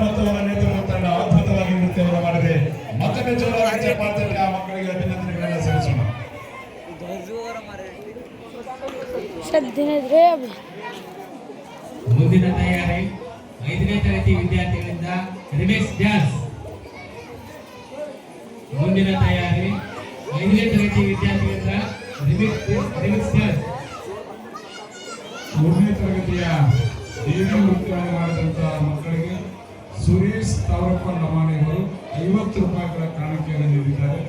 ಮೊತ್ತವನ್ನು ನೇತೃತ್ವ ತಂಡ ಅದ್ಭುತವಾಗಿ ನೃತ್ಯವನ್ನು ಮಾಡಿದೆ. ಮತ್ತೊಮ್ಮೆ ಜೋರಾಗಿ ಚಪ್ಪಾಳೆ ಆ ಮಕ್ಕಳಿಗೆ ಅಭಿನಂದನೆಗಳನ್ನು ಸಲ್ಲಿಸೋಣ. ಮುಂದಿನ ತಯಾರಿ 5ನೇ ತರಗತಿ ವಿದ್ಯಾರ್ಥಿಗಳಿಂದ ರಿಮಿಕ್ಸ್ ಡ್ಯಾನ್ಸ್. ಮುಂದಿನ ತಯಾರಿ 5ನೇ ತರಗತಿ ವಿದ್ಯಾರ್ಥಿಗಳಿಂದ ರಿಮಿಕ್ಸ್ ಡ್ಯಾನ್ಸ್. 3ನೇ ತರಗತಿಯ ದೇವಿ ನೃತ್ಯವನ್ನು ಮಾಡಿದಂತಹ ಮಕ್ಕಳಿಗೆ ಸುರೇಶ್ ತಾವರಪ್ಪ ಲಮಾಣಿಗಳು 50 ರೂಪಾಯಿಗಳ ಕಾಣಿಕೆಯನ್ನು ನೀಡಿದ್ದಾರೆ.